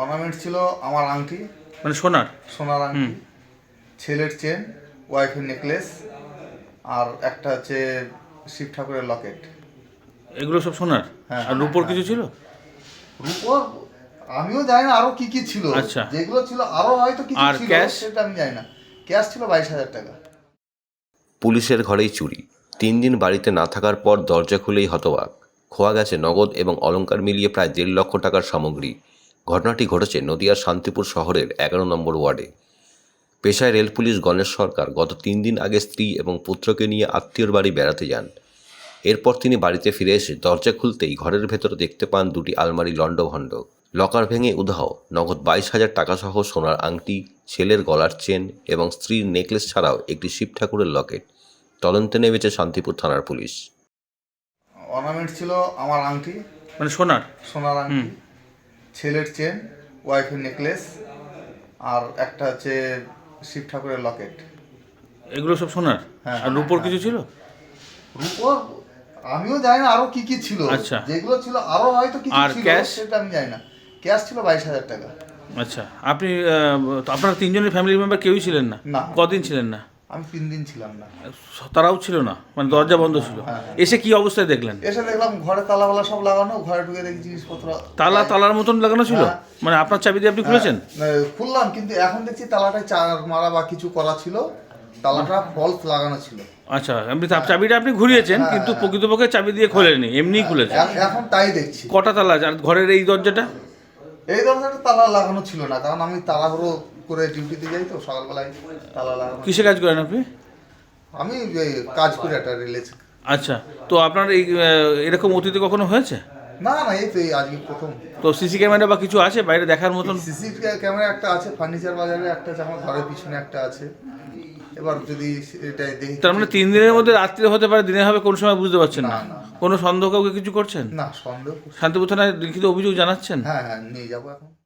Ornament ছিল আমার আংটি, মানে সোনার? সোনার আংটি, ছেলের চেন, ওয়াইফের নেকলেস, আর একটা হচ্ছে শিব ঠাকুরের লকেট। এগুলো সব সোনার? হ্যাঁ। আর রূপোর কিছু ছিল? রূপোর আমিও জানি না আরো কি কি ছিল। আচ্ছা। যেগুলো ছিল আরো হয়তো কিছু আর ছিল, ক্যাশ? সেটা আমি জানি না। ক্যাশ ছিল 22,000 টাকা। পুলিশের ঘরেই চুরি। 3 দিন বাড়িতে না থাকার পর দরজা খুলেই হতবাক। খোয়া গেছে নগদ এবং অলংকার মিলিয়ে প্রায় 1.5 লক্ষ টাকার সামগ্রী। ঘটনাটি ঘটেছে নদিয়ার শান্তিপুর শহরের 11 নম্বর ওয়ার্ডে। পেশায় রেল পুলিশ গণেশ সরকার গত 3 দিন আগে স্ত্রী এবং পুত্রকে নিয়ে আত্মীয়র বাড়ি বেড়াতে যান। এরপর তিনি বাড়িতে ফিরে এসে দরজা খুলতেই ঘরের ভেতরে দেখতে পান 2টি আলমারি লণ্ডভণ্ড। লকার ভেঙে উধাও নগদ 22,000 টাকা সহ সোনার আংটি, ছেলের গলার চেন এবং স্ত্রীর নেকলেস ছাড়াও একটি শিব ঠাকুরের লকেট। তদন্তে নেমেছে শান্তিপুর থানার পুলিশ। অর্নামেন্ট ছিল আমার আংটি, মানে সোনার? সোনার আংটি, ছেলের চেন, ওয়াইফের নেকলেস, আর একটা হচ্ছে শিব ঠাকুরের লকেট। এগুলো সব সোনার? হ্যাঁ। আর রূপোর কিছু ছিল? রূপোর আমিও জানি না আরো কি কি ছিল। আচ্ছা। যেগুলো ছিল আরো হয়তো কিছু আর ছিল, ক্যাশ? সেটা আমি জানি না। ক্যাশ ছিল 22,000 টাকা। আচ্ছা। আপনি আপনার তিনজনের ফ্যামিলি মেম্বার কেউই ছিলেন না? না। কদিন ছিলেন না? আমি 3 দিন ছিলাম না। তারাও ছিল না, মানে দরজা বন্ধ ছিল? হ্যাঁ। এসে কি অবস্থায় দেখলেন? এসে দেখলাম ঘরে তালাওয়ালা সব লাগানো, ঘরে ঢুকে দেখি জিনিসপত্র তালার মতন লাগানো ছিল? হ্যাঁ। মানে আপনার চাবি দিয়ে আপনি খুলেছেন? হ্যাঁ, খুললাম, কিন্তু এখন দেখছি তালাটায় চার মারা বা কিছু করা ছিল, তালাটা ফলস লাগানো ছিল। আচ্ছা, আপনি চাবিটা আপনি ঘুরিয়েছেন, হ্যাঁ। কিন্তু প্রকৃতপক্ষে চাবি দিয়ে খোলেনি, এমনিই খুলেছেন? এখন তাই দেখছি। কটা তালা আছে? আর ঘরের এই দরজাটা? এই দরজাটা তালা লাগানো ছিল না, কারণ আমি তাড়াহুড়ো করে ডিউটিতে যাই তো, সকালবেলায় তালা লাগানো। কিসে কাজ করেন আপনি? আমি এই কাজ করি একটা রিলে। আচ্ছা, তো আপনার এই এরকম অতীতে কখনো হয়েছে? না না, এই তো এই আজকে প্রথম। তো সিসি ক্যামেরা বা কিছু আছে বাইরে দেখার মতন? সিসি ক্যামেরা একটা আছে, ফার্নিচার বাজারে একটা আছে, আমার ঘরের পিছনে একটা আছে। এবার যদি এটা দেখি। তার মানে 3 দিনের মধ্যে রাত্রে হতে পারে, দিনে হবে কোন সময় বুঝতে পারছেন না? না, না। কোনো সন্দেহ কাউকে কিছু করছেন? না, সন্দেহ। শান্তিপুর থানায় লিখিত অভিযোগ জানাচ্ছেন? হ্যাঁ হ্যাঁ, নিয়ে যাবো এখন।